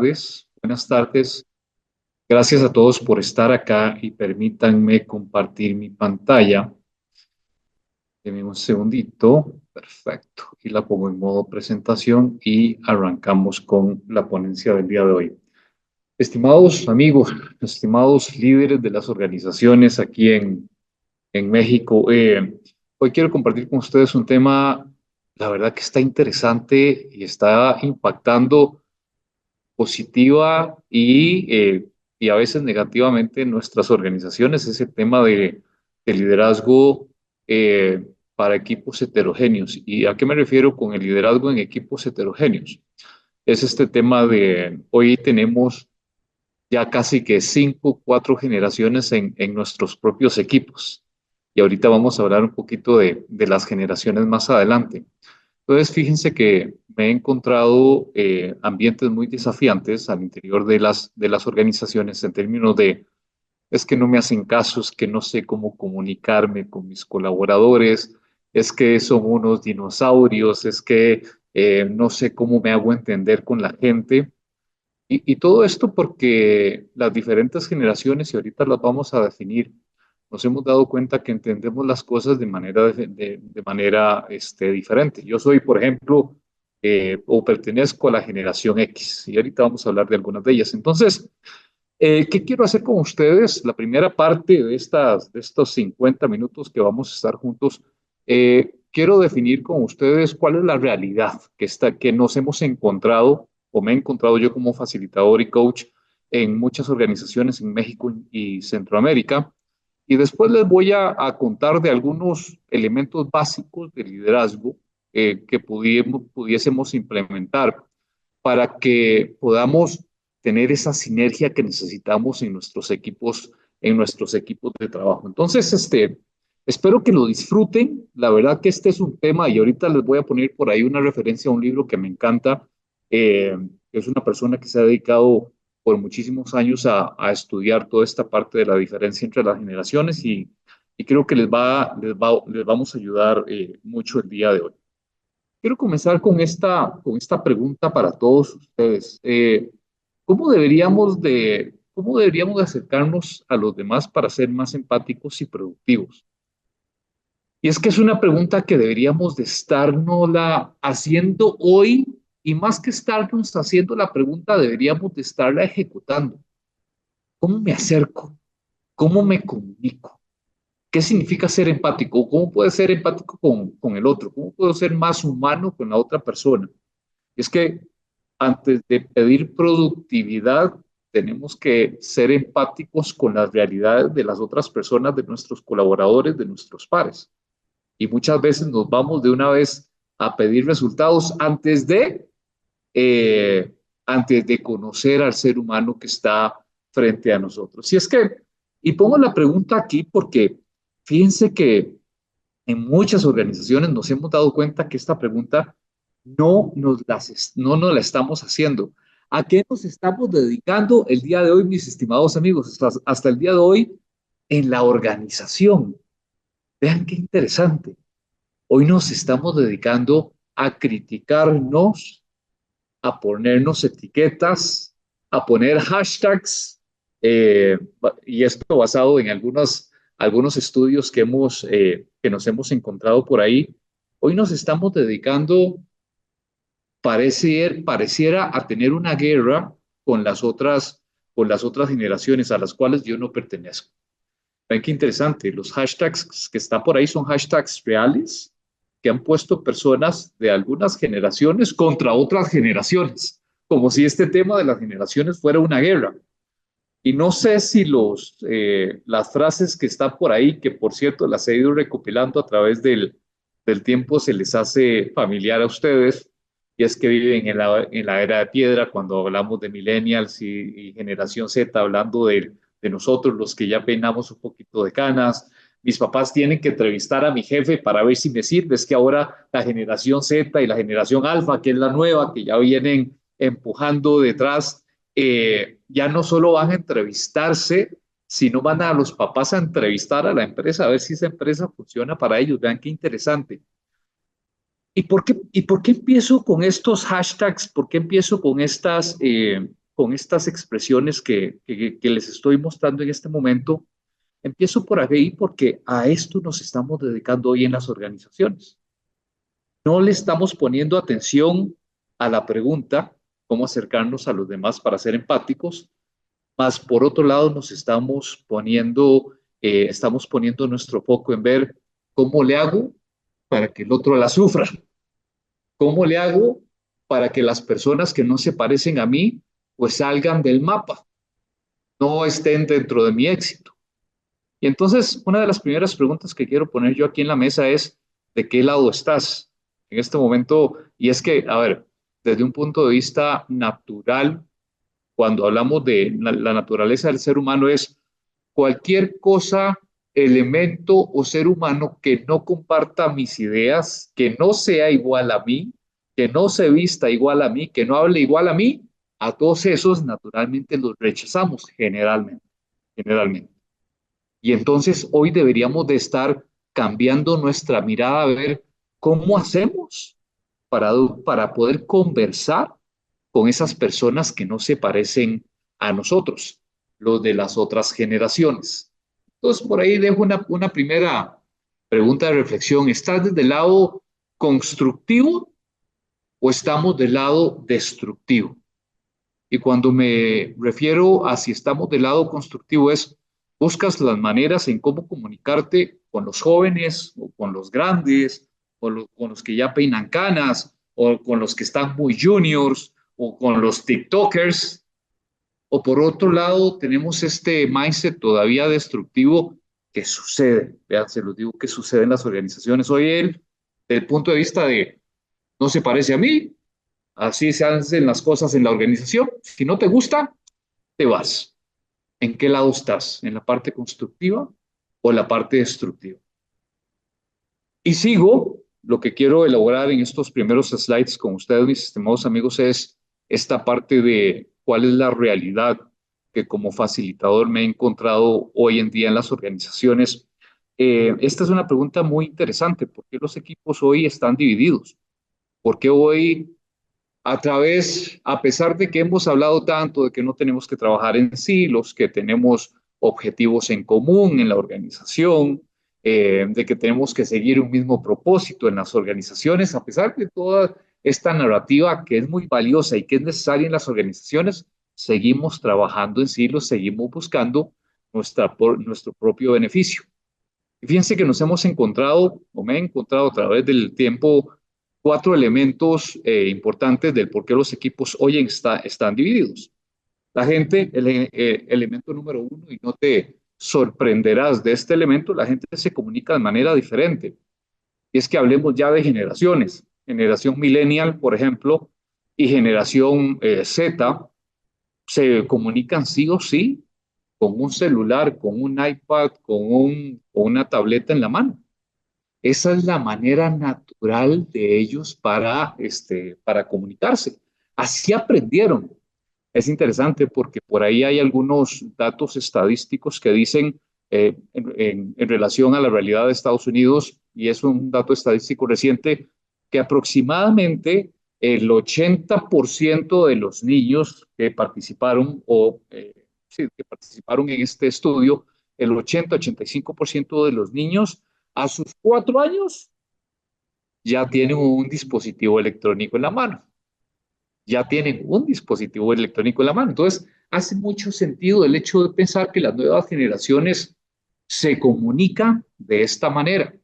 tardes. Buenas tardes. Gracias a todos por estar acá y permítanme compartir mi pantalla. Denme un segundito. Perfecto. Y la pongo en modo presentación y arrancamos con la ponencia del día de hoy. Estimados amigos, estimados líderes de las organizaciones aquí en México, hoy quiero compartir con ustedes un tema, la verdad que está interesante y está impactando positiva y a veces negativamente en nuestras organizaciones, ese tema de liderazgo para equipos heterogéneos. ¿Y a qué me refiero con el liderazgo en equipos heterogéneos? Es este tema de hoy tenemos ya casi que cinco, cuatro generaciones en nuestros propios equipos. Y ahorita vamos a hablar un poquito de las generaciones más adelante. Entonces, fíjense que me he encontrado ambientes muy desafiantes al interior de las organizaciones en términos de, es que no me hacen caso, es que no sé cómo comunicarme con mis colaboradores, es que son unos dinosaurios, es que no sé cómo me hago entender con la gente. Y todo esto porque las diferentes generaciones, y ahorita las vamos a definir, nos hemos dado cuenta que entendemos las cosas de manera, de manera diferente. Yo soy, por ejemplo, o pertenezco a la generación X, y ahorita vamos a hablar de algunas de ellas. Entonces, ¿qué quiero hacer con ustedes? La primera parte de estos 50 minutos que vamos a estar juntos, quiero definir con ustedes cuál es la realidad que nos hemos encontrado o me he encontrado yo como facilitador y coach en muchas organizaciones en México y Centroamérica. Y después les voy a contar de algunos elementos básicos de liderazgo que pudiésemos implementar para que podamos tener esa sinergia que necesitamos en nuestros equipos de trabajo. Entonces, espero que lo disfruten. La verdad que este es un tema y ahorita les voy a poner por ahí una referencia a un libro que me encanta. Es una persona que se ha dedicado por muchísimos años a estudiar toda esta parte de la diferencia entre las generaciones y creo que les vamos a ayudar mucho el día de hoy. Quiero comenzar con esta pregunta para todos ustedes. Cómo deberíamos de acercarnos a los demás para ser más empáticos y productivos? Y es que es una pregunta que deberíamos de estarnos haciendo hoy y más que estarnos haciendo la pregunta, deberíamos de estarla ejecutando. ¿Cómo me acerco? ¿Cómo me comunico? ¿Qué significa ser empático? ¿Cómo puedo ser empático con el otro? ¿Cómo puedo ser más humano con la otra persona? Es que antes de pedir productividad, tenemos que ser empáticos con las realidades de las otras personas, de nuestros colaboradores, de nuestros pares. Y muchas veces nos vamos de una vez a pedir resultados eh, antes de conocer al ser humano que está frente a nosotros. Y pongo la pregunta aquí porque fíjense que en muchas organizaciones nos hemos dado cuenta que esta pregunta no nos la estamos haciendo. ¿A qué nos estamos dedicando el día de hoy, mis estimados amigos? Hasta el día de hoy en la organización. Vean qué interesante. Hoy nos estamos dedicando a criticarnos, a ponernos etiquetas, a poner hashtags, eh, y esto basado en algunos estudios que nos hemos encontrado por ahí. Hoy nos estamos dedicando, pareciera a tener una guerra con las otras generaciones a las cuales yo no pertenezco. Ven qué interesante, los hashtags que están por ahí son hashtags reales que han puesto personas de algunas generaciones contra otras generaciones, como si este tema de las generaciones fuera una guerra. Y no sé si las frases que están por ahí, que por cierto las he ido recopilando a través del tiempo, se les hace familiar a ustedes, y es que viven en la era de piedra, cuando hablamos de millennials y generación Z, hablando de nosotros, los que ya peinamos un poquito de canas. Mis papás tienen que entrevistar a mi jefe para ver si me sirve. Es que ahora la generación Z y la generación Alfa, que es la nueva, que ya vienen empujando detrás, ya no solo van a entrevistarse, sino van a los papás a entrevistar a la empresa, a ver si esa empresa funciona para ellos. Vean qué interesante. ¿Y por qué empiezo con estos hashtags? ¿Por qué empiezo con con estas expresiones que les estoy mostrando en este momento, empiezo por ahí porque a esto nos estamos dedicando hoy en las organizaciones. No le estamos poniendo atención a la pregunta, cómo acercarnos a los demás para ser empáticos, más por otro lado nos estamos poniendo nuestro foco en ver cómo le hago para que el otro la sufra, cómo le hago para que las personas que no se parecen a mí pues salgan del mapa, no estén dentro de mi éxito. Y entonces, una de las primeras preguntas que quiero poner yo aquí en la mesa es, ¿de qué lado estás en este momento? Y es que, a ver, desde un punto de vista natural, cuando hablamos de la naturaleza del ser humano, es cualquier cosa, elemento o ser humano que no comparta mis ideas, que no sea igual a mí, que no se vista igual a mí, que no hable igual a mí, a todos esos naturalmente los rechazamos generalmente. Y entonces hoy deberíamos de estar cambiando nuestra mirada a ver cómo hacemos para, para poder conversar con esas personas que no se parecen a nosotros, los de las otras generaciones. Entonces, por ahí dejo una primera pregunta de reflexión. ¿Estás desde el lado constructivo o estamos del lado destructivo? Y cuando me refiero a si estamos del lado constructivo es, buscas las maneras en cómo comunicarte con los jóvenes o con los grandes o con los que ya peinan canas o con los que están muy juniors o con los TikTokers. O por otro lado, tenemos este mindset todavía destructivo que sucede. Vean, se los digo que sucede en las organizaciones. Hoy él, desde el punto de vista de no se parece a mí, así se hacen las cosas en la organización. Si no te gusta, te vas. ¿En qué lado estás? ¿En la parte constructiva o la parte destructiva? Y sigo, lo que quiero elaborar en estos primeros slides con ustedes, mis estimados amigos, es esta parte de cuál es la realidad que como facilitador me he encontrado hoy en día en las organizaciones. Esta es una pregunta muy interesante. ¿Por qué los equipos hoy están divididos? ¿Por qué hoy a pesar de que hemos hablado tanto de que no tenemos que trabajar en silos, que tenemos objetivos en común en la organización, de que tenemos que seguir un mismo propósito en las organizaciones, a pesar de toda esta narrativa que es muy valiosa y que es necesaria en las organizaciones, seguimos trabajando en silos, seguimos buscando nuestro propio beneficio? Y fíjense que nos hemos encontrado, o me he encontrado a través del tiempo, cuatro elementos importantes del por qué los equipos hoy están divididos. La gente, elemento número uno, y no te sorprenderás de este elemento, la gente se comunica de manera diferente. Y es que hablemos ya de generaciones. Generación millennial, por ejemplo, y generación Z, se comunican sí o sí con un celular, con un iPad, con una tableta en la mano. Esa es la manera natural de ellos para comunicarse. Así aprendieron. Es interesante porque por ahí hay algunos datos estadísticos que dicen en relación a la realidad de Estados Unidos, y es un dato estadístico reciente, que aproximadamente el 80% de los niños que participaron sí, que participaron en este estudio, el 80-85% de los niños a sus 4 años ya tienen un dispositivo electrónico en la mano, ya tienen un dispositivo electrónico en la mano. Entonces, hace mucho sentido el hecho de pensar que las nuevas generaciones se comunican de esta manera.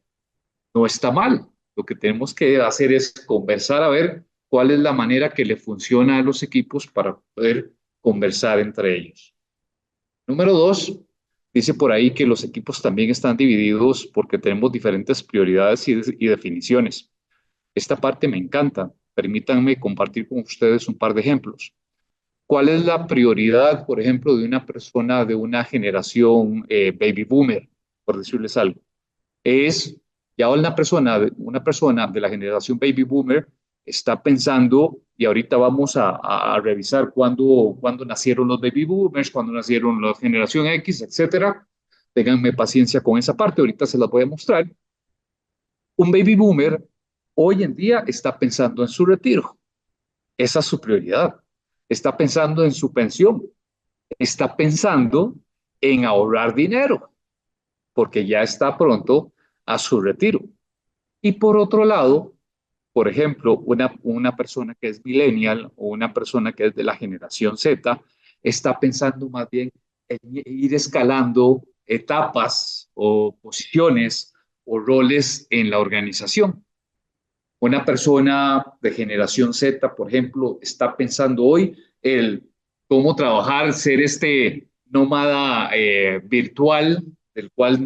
No está mal. Lo que tenemos que hacer es conversar a ver cuál es la manera que le funciona a los equipos para poder conversar entre ellos. Número dos, dice por ahí que los equipos también están divididos porque tenemos diferentes prioridades y definiciones. Esta parte me encanta. Permítanme compartir con ustedes un par de ejemplos. ¿Cuál es la prioridad, por ejemplo, de una persona de una generación baby boomer, por decirles algo? Es ya una persona de la generación baby boomer está pensando, y ahorita vamos a revisar cuándo nacieron los baby boomers, cuándo nacieron la generación X, etcétera. Ténganme paciencia con esa parte, ahorita se la voy a mostrar. Un baby boomer hoy en día está pensando en su retiro. Esa es su prioridad. está pensando en su pensión, está pensando en ahorrar dinero, porque ya está pronto a su retiro. Y por otro lado, por ejemplo, una persona que es millennial o una persona que es de la generación Z está pensando más bien en ir escalando etapas o posiciones o roles en la organización. Una persona de generación Z, por ejemplo, está pensando hoy el cómo trabajar, ser este nómada virtual, del cual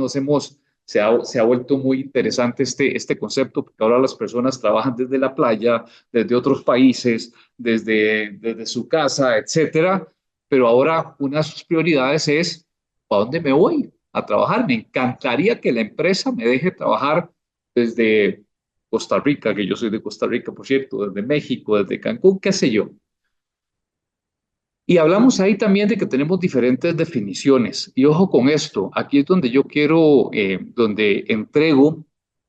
se ha vuelto muy interesante este concepto, porque ahora las personas trabajan desde la playa, desde otros países, desde su casa, etcétera. Pero ahora una de sus prioridades es, ¿a dónde me voy a trabajar? Me encantaría que la empresa me deje trabajar desde Costa Rica, que yo soy de Costa Rica, por cierto, desde México, desde Cancún, qué sé yo. Y hablamos ahí también de que tenemos diferentes definiciones. Y ojo con esto, aquí es donde yo quiero, donde entrego,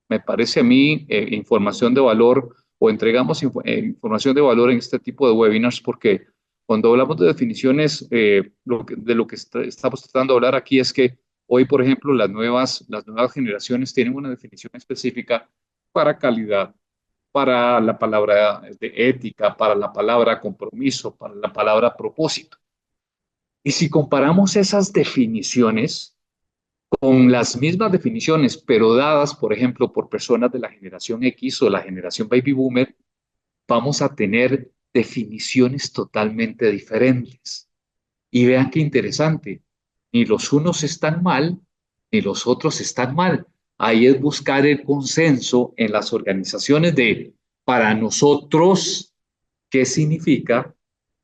me parece a mí, información de valor o entregamos información de valor en este tipo de webinars, porque cuando hablamos de definiciones, de lo que estamos tratando de hablar aquí es que hoy, por ejemplo, las nuevas generaciones tienen una definición específica para calidad, para la palabra de ética, para la palabra compromiso, para la palabra propósito. Y si comparamos esas definiciones con las mismas definiciones, pero dadas, por ejemplo, por personas de la generación X o la generación Baby Boomer, vamos a tener definiciones totalmente diferentes. Y vean qué interesante, ni los unos están mal, ni los otros están mal. Ahí es buscar el consenso en las organizaciones de, para nosotros, qué significa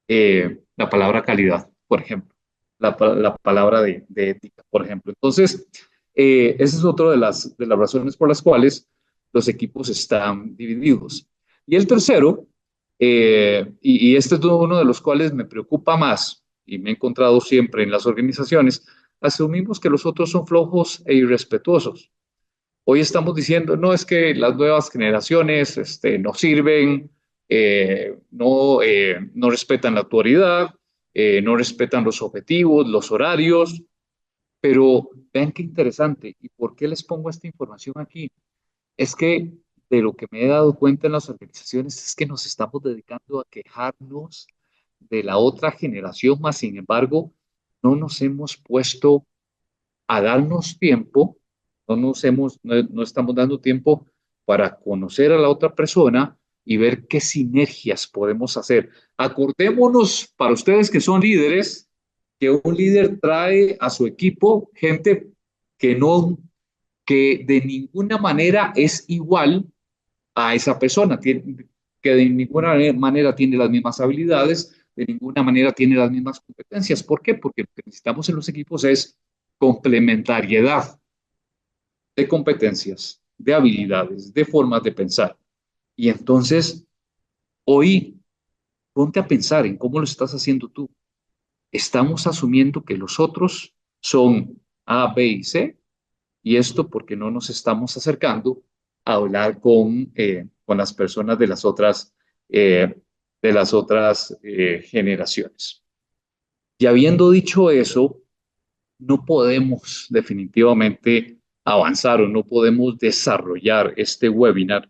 la palabra calidad, por ejemplo, la palabra de ética, por ejemplo. Entonces, esa es otra de las razones por las cuales los equipos están divididos. Y el tercero, y este es uno de los cuales me preocupa más y me he encontrado siempre en las organizaciones, asumimos que los otros son flojos e irrespetuosos. Hoy estamos diciendo, no es que las nuevas generaciones no sirven, no respetan la autoridad, no respetan los objetivos, los horarios, pero vean qué interesante. ¿Y por qué les pongo esta información aquí? Es que de lo que me he dado cuenta en las organizaciones es que nos estamos dedicando a quejarnos de la otra generación, más sin embargo, no nos hemos puesto a darnos tiempo, no estamos dando tiempo para conocer a la otra persona y ver qué sinergias podemos hacer. Acordémonos, para ustedes que son líderes, que un líder trae a su equipo gente que no, que de ninguna manera es igual a esa persona, que de ninguna manera tiene las mismas habilidades, de ninguna manera tiene las mismas competencias. ¿Por qué? Porque lo que necesitamos en los equipos es complementariedad de competencias, de habilidades, de formas de pensar. Y entonces, hoy, ponte a pensar en cómo lo estás haciendo tú. Estamos asumiendo que los otros son A, B y C, y esto porque no nos estamos acercando a hablar con las personas de las otras generaciones. Y habiendo dicho eso, no podemos definitivamente avanzar o no podemos desarrollar este webinar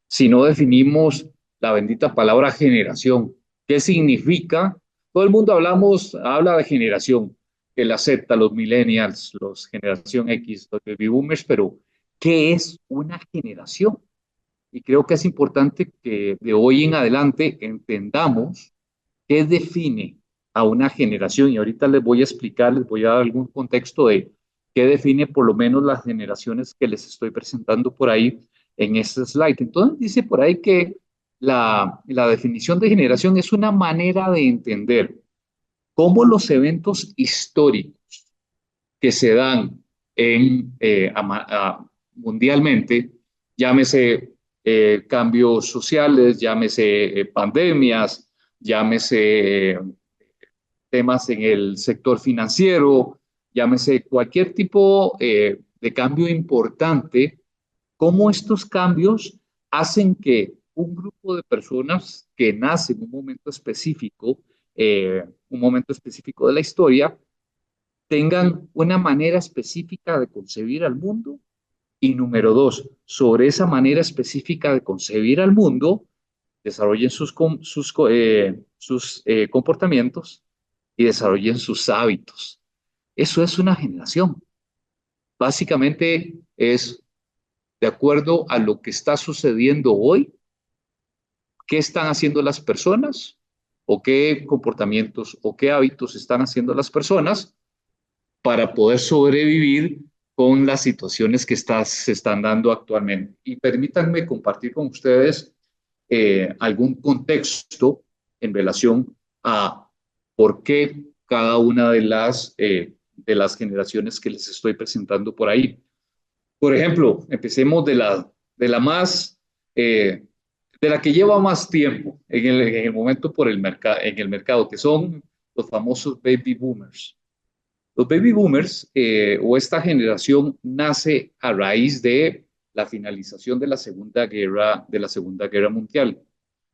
si no definimos la bendita palabra generación. ¿Qué significa? Todo el mundo habla de generación, que la Z, los millennials, los generación X, los baby boomers, pero ¿qué es una generación? Y creo que es importante que de hoy en adelante entendamos qué define a una generación. Y ahorita les voy a explicar, les voy a dar algún contexto de qué define por lo menos las generaciones que les estoy presentando por ahí en este slide. Entonces dice por ahí que la definición de generación es una manera de entender cómo los eventos históricos que se dan mundialmente, llámese cambios sociales, llámese pandemias, llámese temas en el sector financiero, llámese cualquier tipo de cambio importante, cómo estos cambios hacen que un grupo de personas que nace en un momento específico un momento específico de la historia, tengan una manera específica de concebir al mundo y número dos, sobre esa manera específica de concebir al mundo, desarrollen sus comportamientos y desarrollen sus hábitos. Eso es una generación. Básicamente es de acuerdo a lo que está sucediendo hoy, qué están haciendo las personas o qué comportamientos o qué hábitos están haciendo las personas para poder sobrevivir con las situaciones que se están dando actualmente. Y permítanme compartir con ustedes algún contexto en relación a por qué cada una de las generaciones que les estoy presentando por ahí. Por ejemplo, empecemos de la más, de la que lleva más tiempo en el momento en el mercado, que son los famosos baby boomers. Los baby boomers o esta generación nace a raíz de la finalización de la Segunda Guerra Mundial.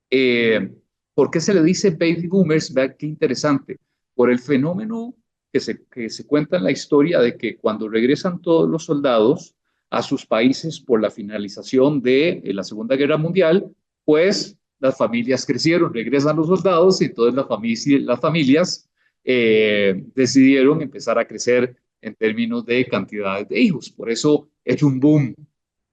Eh, ¿Por qué se le dice baby boomers? Vean qué interesante. Por el fenómeno que se cuenta en la historia de que cuando regresan todos los soldados a sus países por la finalización de la Segunda Guerra Mundial, pues las familias crecieron, regresan los soldados y entonces las familias decidieron empezar a crecer en términos de cantidades de hijos. Por eso es un boom,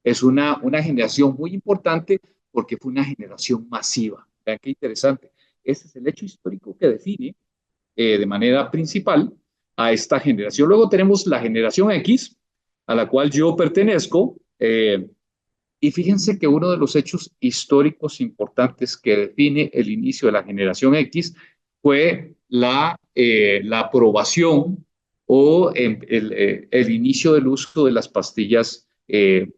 es una generación muy importante porque fue una generación masiva. Vean qué interesante. Ese es el hecho histórico que define de manera principal a esta generación. Luego tenemos la generación X, a la cual yo pertenezco, y fíjense que uno de los hechos históricos importantes que define el inicio de la generación X fue la aprobación o el inicio del uso de las pastillas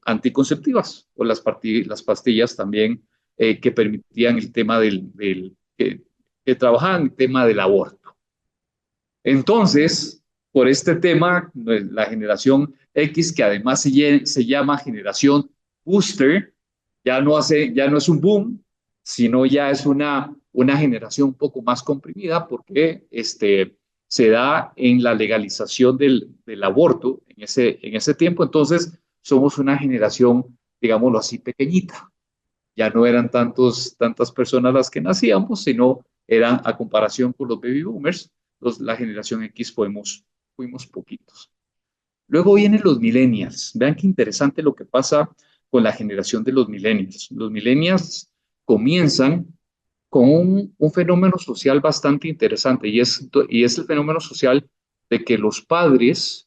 anticonceptivas o las pastillas también que permitían el tema que trabajaban el tema del aborto. Entonces, por este tema, la generación X, que además se llama generación booster, ya no es un boom, sino ya es una generación un poco más comprimida porque se da en la legalización del aborto en ese tiempo. Entonces, somos una generación, digámoslo así, pequeñita. Ya no eran tantas personas las que nacíamos, sino eran a comparación con los baby boomers, la generación X fuimos poquitos. Luego vienen los millennials. Vean qué interesante lo que pasa con la generación de los millennials. Los millennials comienzan con un fenómeno social bastante interesante y es el fenómeno social de que los padres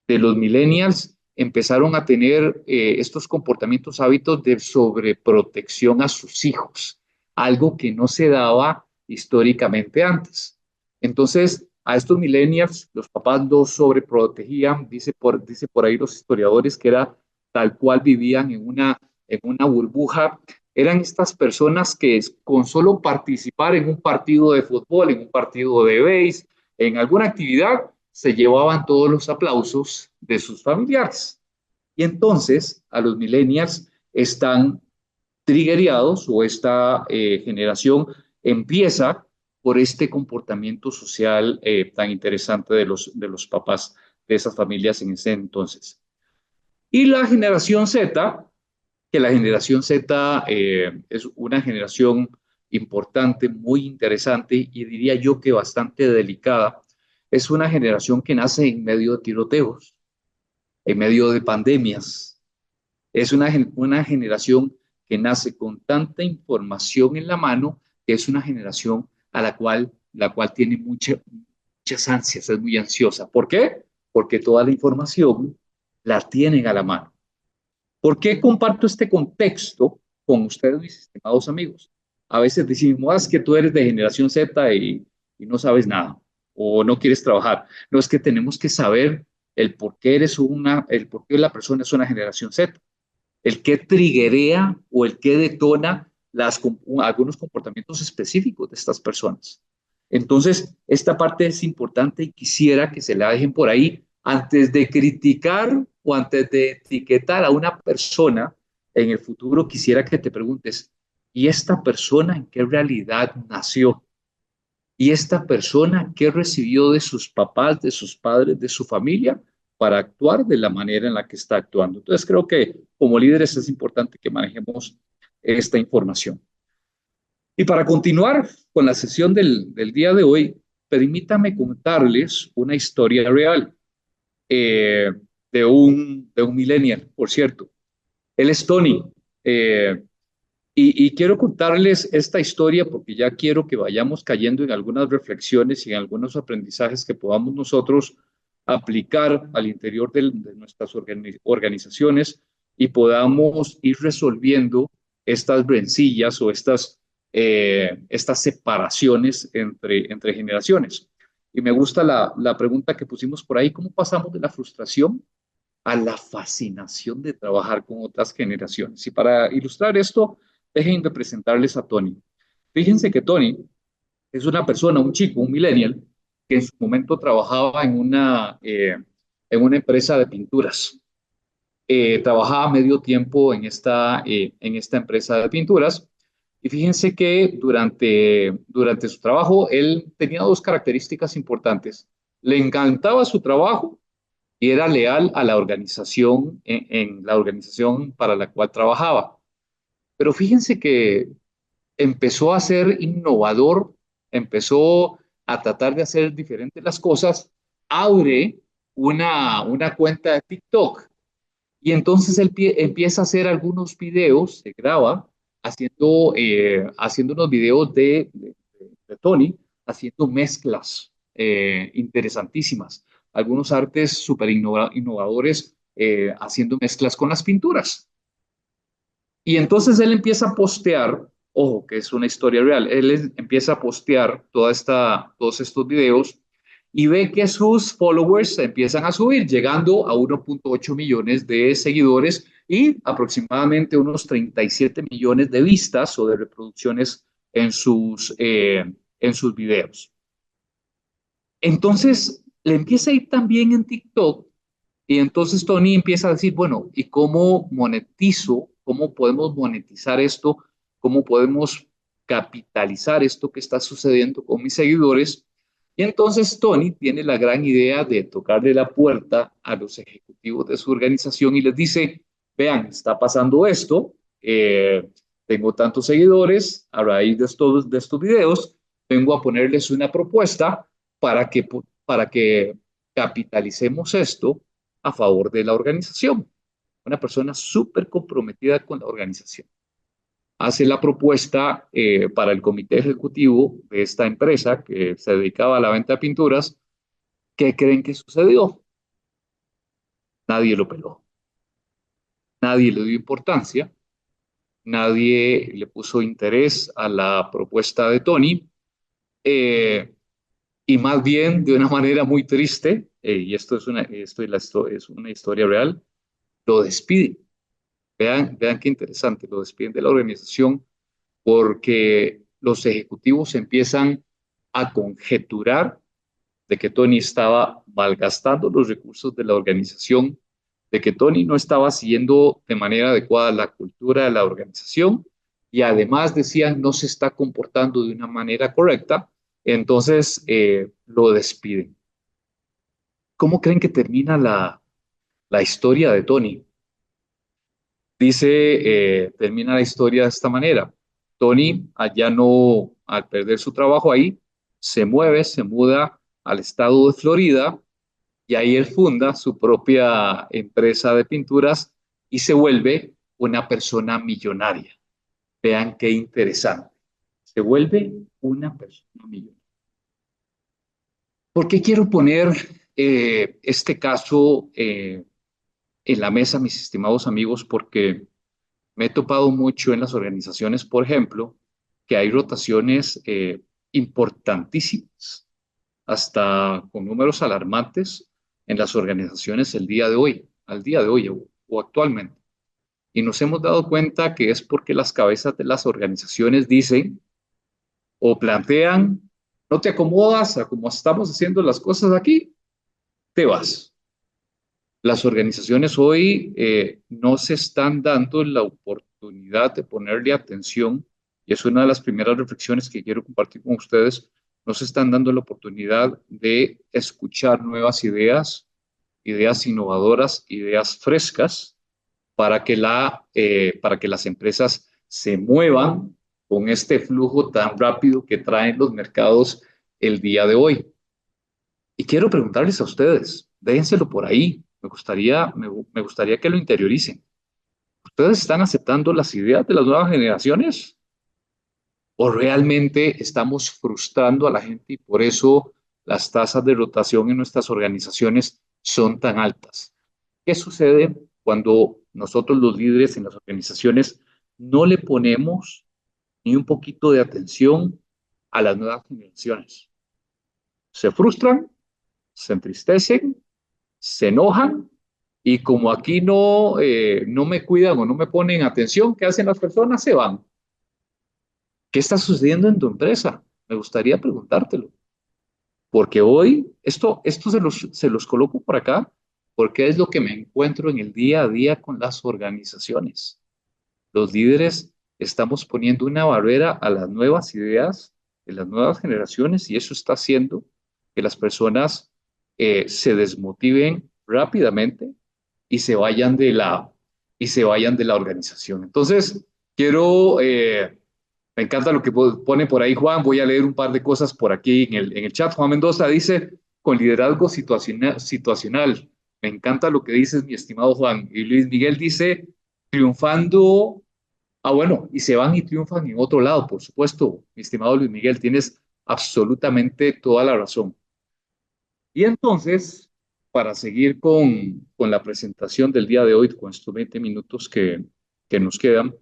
de los millennials empezaron a tener estos comportamientos, hábitos de sobreprotección a sus hijos, algo que no se daba históricamente antes. Entonces, a estos millennials, los papás los sobreprotegían, dice por ahí los historiadores que era tal cual vivían en una burbuja. Eran estas personas que con solo participar en un partido de fútbol, en un partido de béis, en alguna actividad, se llevaban todos los aplausos de sus familiares. Y entonces a los millennials están triggeriados o esta generación empieza por este comportamiento social tan interesante de los papás de esas familias en ese entonces. Y la generación Z, que la generación Z es una generación importante, muy interesante y diría yo que bastante delicada. Es una generación que nace en medio de tiroteos, en medio de pandemias. Es una generación que nace con tanta información en la mano que es una generación a la cual tiene muchas ansias, es muy ansiosa. ¿Por qué? Porque toda la información la tienen a la mano. ¿Por qué comparto este contexto con ustedes, mis estimados amigos? A veces decimos, es que tú eres de generación Z y no sabes nada o no quieres trabajar. No, es que tenemos que saber el por qué la persona es una generación Z, el que triguea o el que detona algunos comportamientos específicos de estas personas. Entonces, esta parte es importante y quisiera que se la dejen por ahí antes de criticar o antes de etiquetar a una persona en el futuro. Quisiera que te preguntes, ¿y esta persona en qué realidad nació? y esta persona qué recibió de sus papás, de sus padres, de su familia para actuar de la manera en la que está actuando. Entonces creo que como líderes es importante que manejemos esta información. Y para continuar con la sesión del día de hoy, permítame contarles una historia real eh, de un millennial, por cierto. Él es Tony. eh, y quiero contarles esta historia porque ya quiero que vayamos cayendo en algunas reflexiones y en algunos aprendizajes que podamos nosotros aplicar al interior de nuestras organizaciones y podamos ir resolviendo estas rencillas o estas separaciones entre generaciones. Y me gusta la pregunta que pusimos por ahí, ¿cómo pasamos de la frustración a la fascinación de trabajar con otras generaciones? Y para ilustrar esto, dejen de presentarles a Tony. Fíjense que Tony es una persona, un chico, un millennial, que en su momento trabajaba en una empresa de pinturas. Trabajaba medio tiempo en esta empresa de pinturas. Y fíjense que durante su trabajo, él tenía dos características importantes. Le encantaba su trabajo y era leal a la organización, en la organización para la cual trabajaba. Pero fíjense que empezó a ser innovador, empezó a tratar de hacer diferentes las cosas, abre una cuenta de TikTok y entonces él empieza a hacer algunos videos, se graba haciendo unos videos de Tony, haciendo mezclas interesantísimas, algunos artes súper innovadores, haciendo mezclas con las pinturas. Y entonces él empieza a postear, ojo, que es una historia real, empieza a postear todos estos videos y ve que sus followers empiezan a subir, llegando a 1.8 millones de seguidores y aproximadamente unos 37 millones de vistas o de reproducciones en sus videos. Entonces le empieza a ir también en TikTok y entonces Tony empieza a decir, bueno, ¿y cómo monetizo? ¿Cómo podemos monetizar esto? ¿Cómo podemos capitalizar esto que está sucediendo con mis seguidores? Y entonces Tony tiene la gran idea de tocarle la puerta a los ejecutivos de su organización y les dice, vean, está pasando esto, tengo tantos seguidores, a raíz de estos videos, vengo a ponerles una propuesta para que capitalicemos esto a favor de la organización. Una persona súper comprometida con la organización. Hace la propuesta para el comité ejecutivo de esta empresa que se dedicaba a la venta de pinturas. ¿Qué creen que sucedió? Nadie lo peló. Nadie le dio importancia. Nadie le puso interés a la propuesta de Tony. eh, y más bien, de una manera muy triste, y esto es una historia real, lo despiden. Vean qué interesante, lo despiden de la organización porque los ejecutivos empiezan a conjeturar de que Tony estaba malgastando los recursos de la organización, de que Tony no estaba siguiendo de manera adecuada la cultura de la organización y además decían no se está comportando de una manera correcta, entonces lo despiden. ¿Cómo creen que termina la historia de Tony? Termina la historia de esta manera. Tony, allá no, al perder su trabajo ahí, se muda al estado de Florida y ahí él funda su propia empresa de pinturas y se vuelve una persona millonaria. Vean qué interesante. Se vuelve una persona millonaria. ¿Por qué quiero poner este caso en la mesa, mis estimados amigos? Porque me he topado mucho en las organizaciones, por ejemplo, que hay rotaciones importantísimas, hasta con números alarmantes en las organizaciones al día de hoy o actualmente. Y nos hemos dado cuenta que es porque las cabezas de las organizaciones dicen o plantean, no te acomodas a cómo estamos haciendo las cosas aquí, te vas. Las organizaciones hoy no se están dando la oportunidad de ponerle atención, y es una de las primeras reflexiones que quiero compartir con ustedes. no se están dando la oportunidad de escuchar nuevas ideas, ideas innovadoras, ideas frescas para que las empresas se muevan con este flujo tan rápido que traen los mercados el día de hoy. Y quiero preguntarles a ustedes, déjenselo por ahí, me gustaría que lo interioricen. ¿Ustedes están aceptando las ideas de las nuevas generaciones? ¿O realmente estamos frustrando a la gente y por eso las tasas de rotación en nuestras organizaciones son tan altas? ¿Qué sucede cuando nosotros los líderes en las organizaciones no le ponemos ni un poquito de atención a las nuevas generaciones? Se frustran, se entristecen, se enojan y como aquí no me cuidan o no me ponen atención, ¿qué hacen las personas? Se van. ¿Qué está sucediendo en tu empresa? Me gustaría preguntártelo, porque hoy esto se los coloco por acá, porque es lo que me encuentro en el día a día con las organizaciones. Los líderes estamos poniendo una barrera a las nuevas ideas de las nuevas generaciones y eso está haciendo que las personas se desmotiven rápidamente y y se vayan de la organización. Entonces, quiero me encanta lo que pone por ahí Juan. Voy a leer un par de cosas por aquí en el chat. Juan Mendoza dice, con liderazgo situacional. Me encanta lo que dices, mi estimado Juan. Y Luis Miguel dice, triunfando. Ah, bueno, y se van y triunfan en otro lado, por supuesto, mi estimado Luis Miguel. Tienes absolutamente toda la razón. Y entonces, para seguir con la presentación del día de hoy, con estos 20 minutos que nos quedan,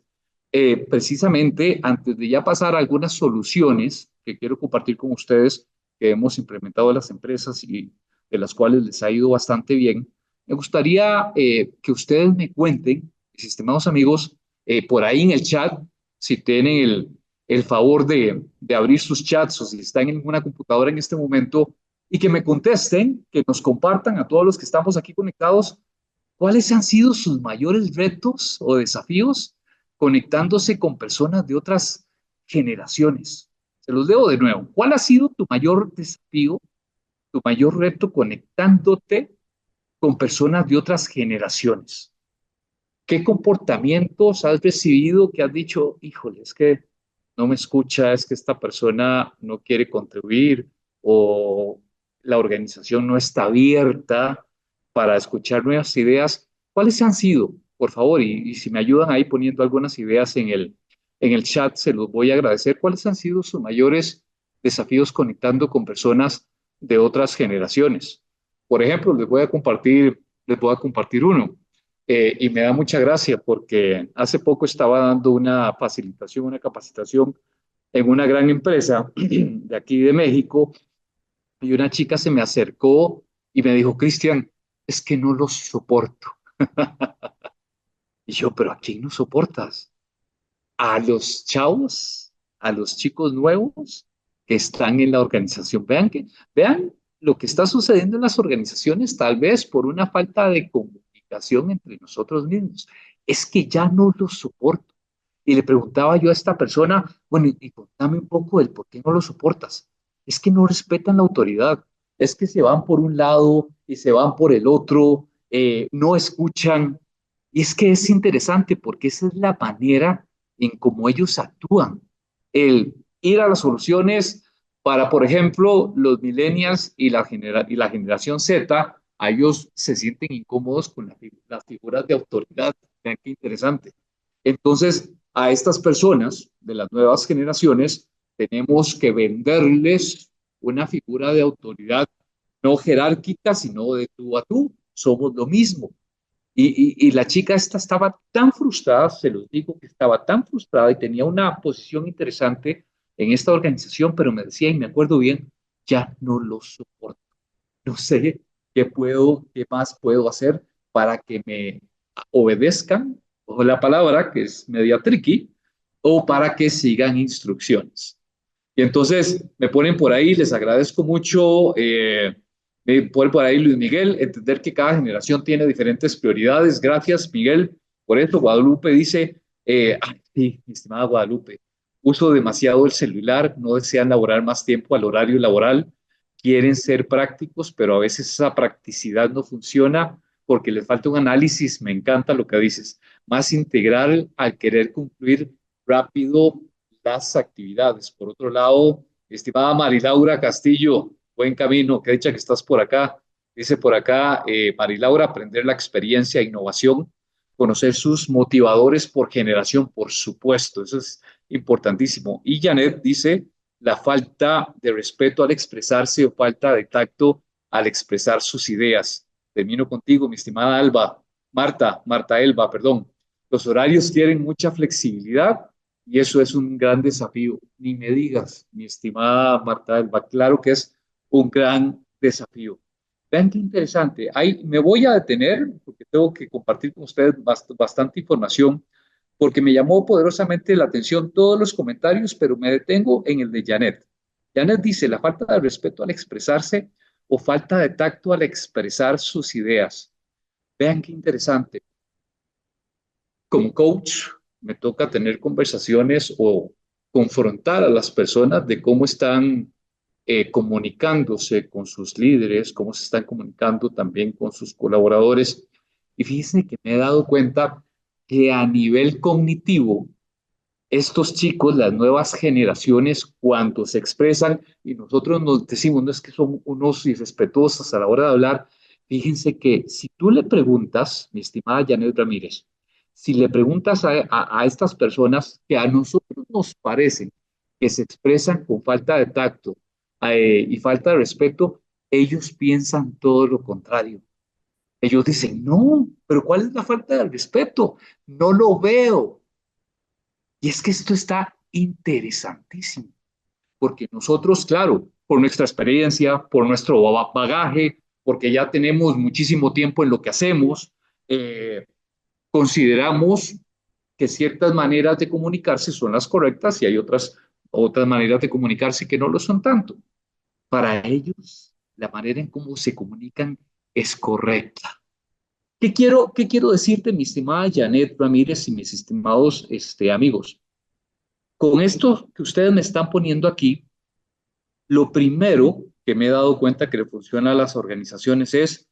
precisamente antes de ya pasar a algunas soluciones que quiero compartir con ustedes que hemos implementado en las empresas y de las cuales les ha ido bastante bien, me gustaría que ustedes me cuenten, mis estimados amigos, por ahí en el chat, si tienen el favor de abrir sus chats o si están en una computadora en este momento y que me contesten, que nos compartan a todos los que estamos aquí conectados, cuáles han sido sus mayores retos o desafíos conectándose con personas de otras generaciones. Se los leo de nuevo. ¿Cuál ha sido tu mayor desafío, tu mayor reto conectándote con personas de otras generaciones? ¿Qué comportamientos has recibido que has dicho, híjole, es que no me escucha, es que esta persona no quiere contribuir o la organización no está abierta para escuchar nuevas ideas? ¿Cuáles han sido? Por favor, y si me ayudan ahí poniendo algunas ideas en el chat, se los voy a agradecer. ¿Cuáles han sido sus mayores desafíos conectando con personas de otras generaciones? Por ejemplo, les voy a compartir uno. Y me da mucha gracia porque hace poco estaba dando una facilitación, una capacitación en una gran empresa de aquí de México y una chica se me acercó y me dijo, Cristian, es que no los soporto. Y yo, pero ¿a quién no soportas? A los chavos, a los chicos nuevos que están en la organización. Vean lo que está sucediendo en las organizaciones, tal vez por una falta de comunicación entre nosotros mismos. Es que ya no los soporto. Y le preguntaba yo a esta persona, bueno, y contame un poco del por qué no lo soportas. Es que no respetan la autoridad, es que se van por un lado y se van por el otro, no escuchan. Y es que es interesante porque esa es la manera en cómo ellos actúan. El ir a las soluciones para, por ejemplo, los millennials y y la generación Z, a ellos se sienten incómodos con las figuras de autoridad. Vean qué interesante. Entonces, a estas personas de las nuevas generaciones tenemos que venderles una figura de autoridad no jerárquica, sino de tú a tú. Somos lo mismo. Y la chica esta estaba tan frustrada, se los digo que estaba tan frustrada y tenía una posición interesante en esta organización, pero me decía, y me acuerdo bien, ya no lo soporto. No sé qué más puedo hacer para que me obedezcan, o la palabra que es media tricky, o para que sigan instrucciones. Y entonces me ponen por ahí, les agradezco mucho, me pone por ahí Luis Miguel, entender que cada generación tiene diferentes prioridades. Gracias, Miguel, por esto. Guadalupe dice, sí, mi estimada Guadalupe, uso demasiado el celular, no desean laborar más tiempo al horario laboral, quieren ser prácticos, pero a veces esa practicidad no funciona porque les falta un análisis. Me encanta lo que dices, más integral al querer concluir rápido las actividades. Por otro lado, estimada Marilaura Castillo, buen camino, qué dicha que estás por acá. Dice por acá, Marilaura, aprender la experiencia e innovación, conocer sus motivadores por generación, por supuesto, eso es importantísimo. Y Janet dice, la falta de respeto al expresarse o falta de tacto al expresar sus ideas. Termino contigo, mi estimada Alba, Marta Elba, perdón. Los horarios tienen mucha flexibilidad y eso es un gran desafío. Ni me digas, mi estimada Marta Elba, claro que es un gran desafío. Vean qué interesante. Ahí me voy a detener porque tengo que compartir con ustedes bastante información porque me llamó poderosamente la atención todos los comentarios, pero me detengo en el de Janet. Janet dice, la falta de respeto al expresarse o falta de tacto al expresar sus ideas. Vean qué interesante. Como coach, me toca tener conversaciones o confrontar a las personas de cómo están comunicándose con sus líderes, cómo se están comunicando también con sus colaboradores. Y fíjense que me he dado cuenta que a nivel cognitivo, estos chicos, las nuevas generaciones, cuando se expresan y nosotros nos decimos, no es que son unos irrespetuosos a la hora de hablar, fíjense que si tú le preguntas, mi estimada Janet Ramírez, si le preguntas a estas personas que a nosotros nos parecen que se expresan con falta de tacto y falta de respeto, ellos piensan todo lo contrario. Ellos dicen, no, pero ¿cuál es la falta de respeto? No lo veo. Y es que esto está interesantísimo, porque nosotros, claro, por nuestra experiencia, por nuestro bagaje, porque ya tenemos muchísimo tiempo en lo que hacemos, eh, consideramos que ciertas maneras de comunicarse son las correctas y hay otras maneras de comunicarse que no lo son tanto. Para ellos, la manera en cómo se comunican es correcta. ¿Qué quiero decirte, mi estimada Janet Ramírez y mis estimados amigos? Con esto que ustedes me están poniendo aquí, lo primero que me he dado cuenta que le funciona a las organizaciones es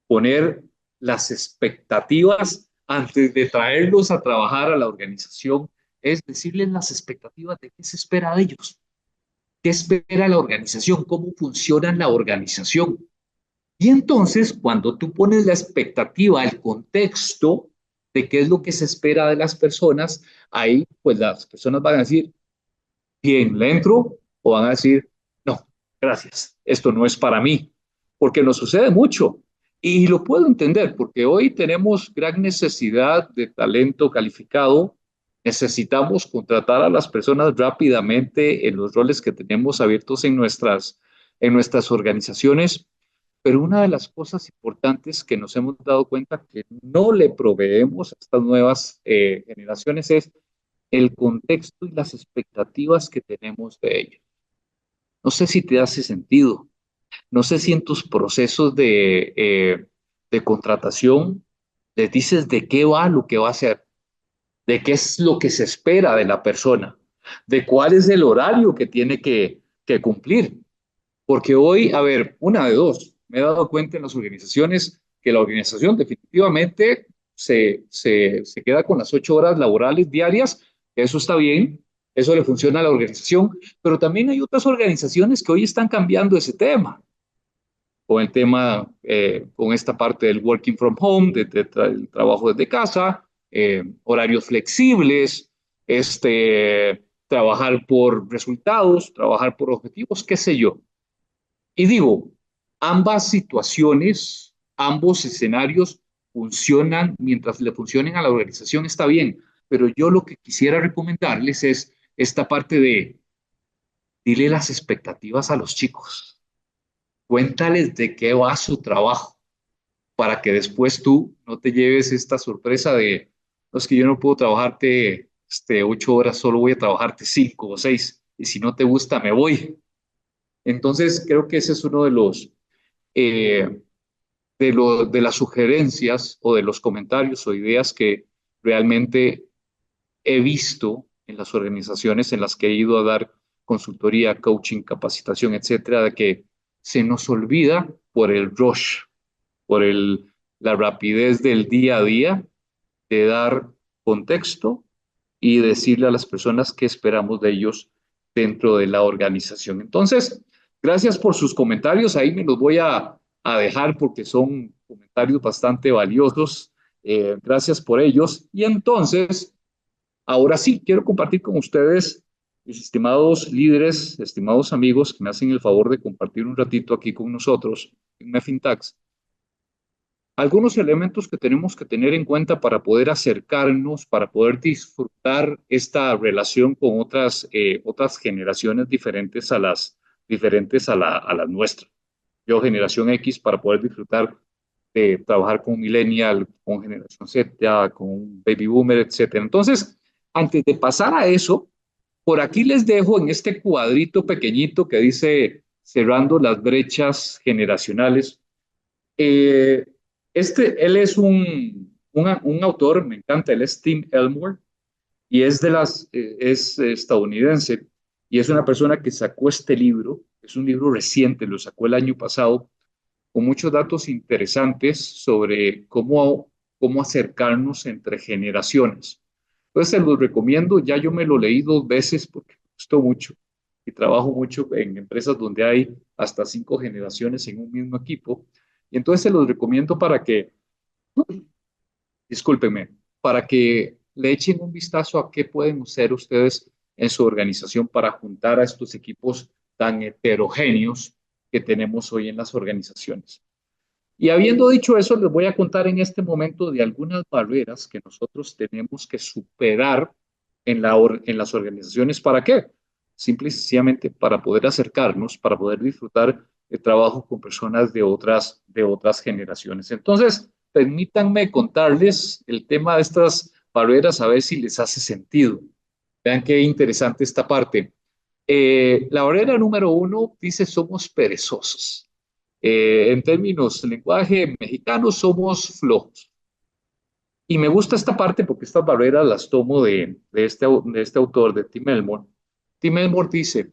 poner las expectativas antes de traerlos a trabajar a la organización, es decirles las expectativas de qué se espera de ellos, qué espera la organización, cómo funciona la organización. Y entonces, cuando tú pones la expectativa, el contexto de qué es lo que se espera de las personas, ahí pues las personas van a decir, bien, ¿le entro? O van a decir, no, gracias, esto no es para mí, porque nos sucede mucho. Y lo puedo entender, porque hoy tenemos gran necesidad de talento calificado, necesitamos contratar a las personas rápidamente en los roles que tenemos abiertos en nuestras organizaciones, pero una de las cosas importantes que nos hemos dado cuenta que no le proveemos a estas nuevas generaciones es el contexto y las expectativas que tenemos de ellos. No sé si te hace sentido. No sé si en tus procesos de contratación les dices de qué va lo que va a hacer, de qué es lo que se espera de la persona, de cuál es el horario que tiene que cumplir. Porque hoy, a ver, una de dos, me he dado cuenta en las organizaciones que la organización definitivamente se queda con las 8 horas laborales diarias, eso está bien, eso le funciona a la organización, pero también hay otras organizaciones que hoy están cambiando ese tema, con el tema, con esta parte del working from home, del trabajo desde casa, horarios flexibles, trabajar por resultados, trabajar por objetivos, qué sé yo. Y digo, ambas situaciones, ambos escenarios funcionan mientras le funcionen a la organización, está bien, pero yo lo que quisiera recomendarles es esta parte de dile las expectativas a los chicos, cuéntales de qué va su trabajo para que después tú no te lleves esta sorpresa de, no, es que yo no puedo trabajarte 8 horas, solo voy a trabajarte 5 o 6 y si no te gusta me voy. Entonces creo que ese es uno eh, de las sugerencias o de los comentarios o ideas que realmente he visto en las organizaciones en las que he ido a dar consultoría, coaching, capacitación, etcétera, de que se nos olvida por el rush, por la rapidez del día a día, de dar contexto y decirle a las personas qué esperamos de ellos dentro de la organización. Entonces, gracias por sus comentarios. Ahí me los voy a dejar porque son comentarios bastante valiosos. Gracias por ellos. Y entonces, ahora sí, quiero compartir con ustedes, mis estimados líderes, estimados amigos que me hacen el favor de compartir un ratito aquí con nosotros en Mefintax, algunos elementos que tenemos que tener en cuenta para poder acercarnos, para poder disfrutar esta relación con otras generaciones diferentes a las nuestras. Yo, generación X, para poder disfrutar de trabajar con un millennial, con generación Z, con un baby boomer, etcétera. Entonces, antes de pasar a eso, por aquí les dejo en este cuadrito pequeñito que dice cerrando las brechas generacionales. Eh, él es un autor, me encanta, él es Tim Elmore y es estadounidense y es una persona que sacó este libro, es un libro reciente, lo sacó el año pasado, con muchos datos interesantes sobre cómo acercarnos entre generaciones. Entonces se los recomiendo, ya yo me lo leí 2 veces porque me gustó mucho y trabajo mucho en empresas donde hay hasta 5 generaciones en un mismo equipo. Y entonces se los recomiendo discúlpenme, para que le echen un vistazo a qué pueden hacer ustedes en su organización para juntar a estos equipos tan heterogéneos que tenemos hoy en las organizaciones. Y habiendo dicho eso, les voy a contar en este momento de algunas barreras que nosotros tenemos que superar en las organizaciones. ¿Para qué? Simple y sencillamente para poder acercarnos, para poder disfrutar el trabajo con personas de otras generaciones. Entonces, permítanme contarles el tema de estas barreras, a ver si les hace sentido. Vean qué interesante esta parte. La barrera número 1 dice somos perezosos. En términos de lenguaje mexicano, somos flojos. Y me gusta esta parte porque estas barreras las tomo de este autor, de Tim Elmore. Tim Elmore dice,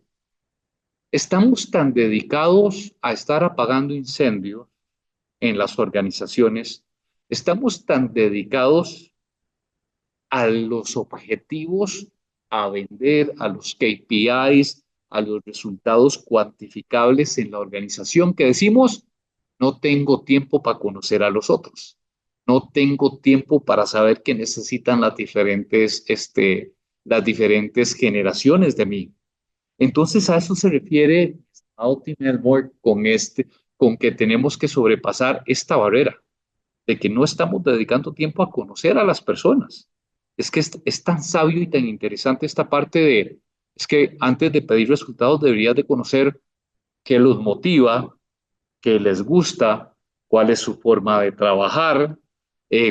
estamos tan dedicados a estar apagando incendios en las organizaciones, estamos tan dedicados a los objetivos, a vender, a los KPIs, a los resultados cuantificables en la organización que decimos, no tengo tiempo para conocer a los otros, no tengo tiempo para saber qué necesitan las diferentes generaciones de mí. Entonces a eso se refiere Tim Elmore con que tenemos que sobrepasar esta barrera de que no estamos dedicando tiempo a conocer a las personas. Es que es tan sabio y tan interesante esta parte es que antes de pedir resultados deberías de conocer qué los motiva, qué les gusta, cuál es su forma de trabajar,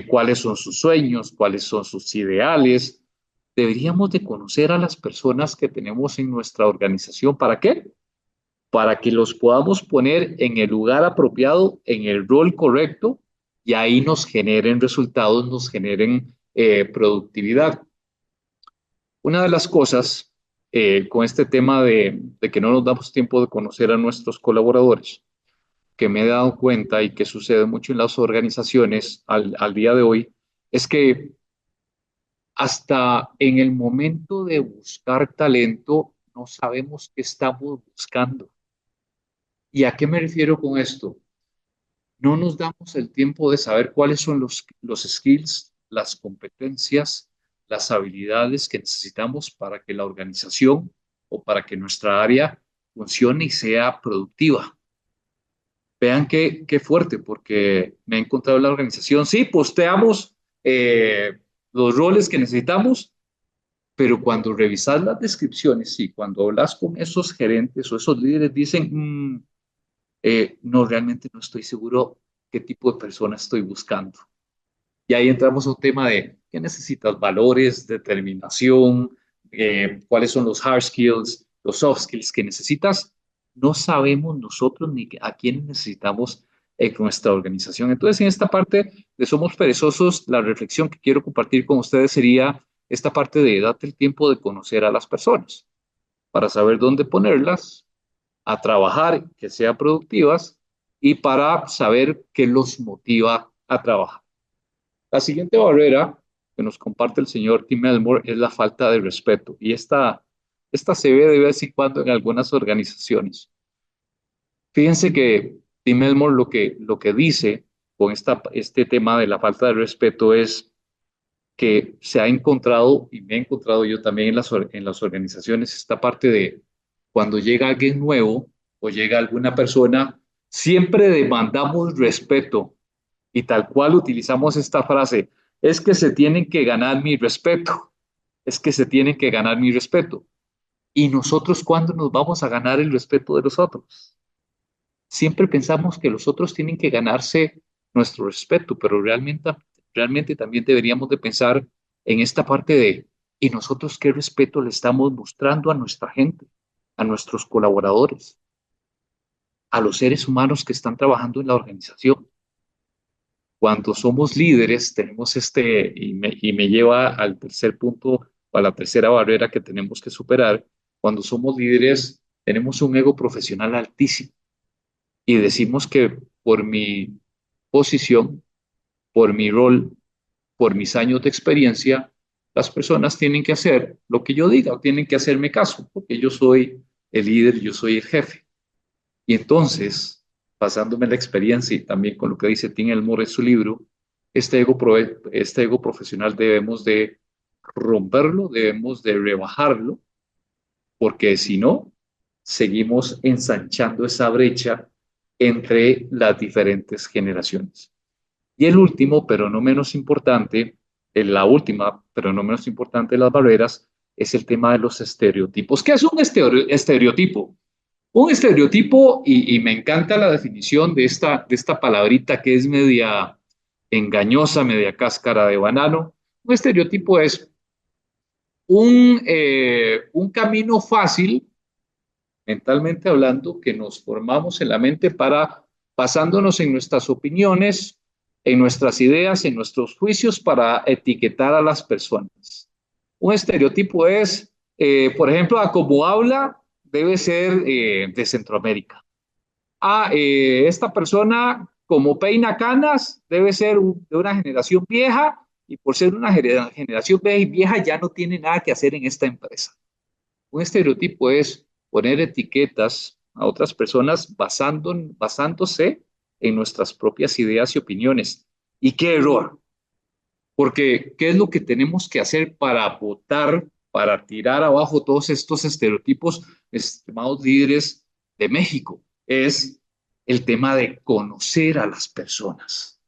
cuáles son sus sueños, cuáles son sus ideales. Deberíamos de conocer a las personas que tenemos en nuestra organización. ¿Para qué? Para que los podamos poner en el lugar apropiado, en el rol correcto, y ahí nos generen resultados, nos generen productividad. Una de las cosas con este tema de que no nos damos tiempo de conocer a nuestros colaboradores, que me he dado cuenta y que sucede mucho en las organizaciones al día de hoy, es que hasta en el momento de buscar talento, no sabemos qué estamos buscando. ¿Y a qué me refiero con esto? No nos damos el tiempo de saber cuáles son los skills, las competencias, las habilidades que necesitamos para que la organización o para que nuestra área funcione y sea productiva. Vean qué fuerte, porque me he encontrado en la organización. Sí, posteamos los roles que necesitamos, pero cuando revisas las descripciones y cuando hablas con esos gerentes o esos líderes, dicen, no, realmente no estoy seguro qué tipo de persona estoy buscando. Y ahí entramos a un tema de qué necesitas, valores, determinación, cuáles son los hard skills, los soft skills que necesitas. No sabemos nosotros ni a quién necesitamos en nuestra organización. Entonces, en esta parte de Somos Perezosos, la reflexión que quiero compartir con ustedes sería esta parte de date el tiempo de conocer a las personas para saber dónde ponerlas, a trabajar, que sean productivas y para saber qué los motiva a trabajar. La siguiente barrera que nos comparte el señor Tim Elmore es la falta de respeto y esta se ve de vez en cuando en algunas organizaciones. Fíjense que Tim Elmore lo que dice con este tema de la falta de respeto es que se ha encontrado, y me he encontrado yo también en las organizaciones, esta parte de cuando llega alguien nuevo o llega alguna persona, siempre demandamos respeto y tal cual utilizamos esta frase, es que se tienen que ganar mi respeto, es que se tienen que ganar mi respeto. ¿Y nosotros cuándo nos vamos a ganar el respeto de los otros? Siempre pensamos que los otros tienen que ganarse nuestro respeto, pero realmente también deberíamos de pensar en esta parte de, ¿y nosotros qué respeto le estamos mostrando a nuestra gente, a nuestros colaboradores, a los seres humanos que están trabajando en la organización? Cuando somos líderes, tenemos y me lleva al tercer punto, a la tercera barrera que tenemos que superar. Cuando somos líderes, tenemos un ego profesional altísimo y decimos que por mi posición, por mi rol, por mis años de experiencia, las personas tienen que hacer lo que yo diga, o tienen que hacerme caso, porque yo soy el líder, yo soy el jefe. Y entonces, basándome en la experiencia y también con lo que dice Tim Elmore en su libro, este ego profesional debemos de romperlo, debemos de rebajarlo, porque si no, seguimos ensanchando esa brecha entre las diferentes generaciones. Y el último, pero no menos importante, la última, pero no menos importante de las barreras, es el tema de los estereotipos. ¿Qué es un estereotipo? Un estereotipo, y me encanta la definición de esta palabrita que es media engañosa, media cáscara de banano. Un estereotipo es un camino fácil, mentalmente hablando, que nos formamos en la mente para, basándonos en nuestras opiniones, en nuestras ideas, en nuestros juicios, para etiquetar a las personas. Un estereotipo es, por ejemplo, a como habla, debe ser de Centroamérica. Esta persona, como peina canas, debe ser de una generación vieja y por ser una generación vieja ya no tiene nada que hacer en esta empresa. Un estereotipo es poner etiquetas a otras personas basándose en nuestras propias ideas y opiniones. ¿Y qué error? Porque ¿qué es lo que tenemos que hacer para votar, para tirar abajo todos estos estereotipos, estimados líderes de México? Es el tema de conocer a las personas.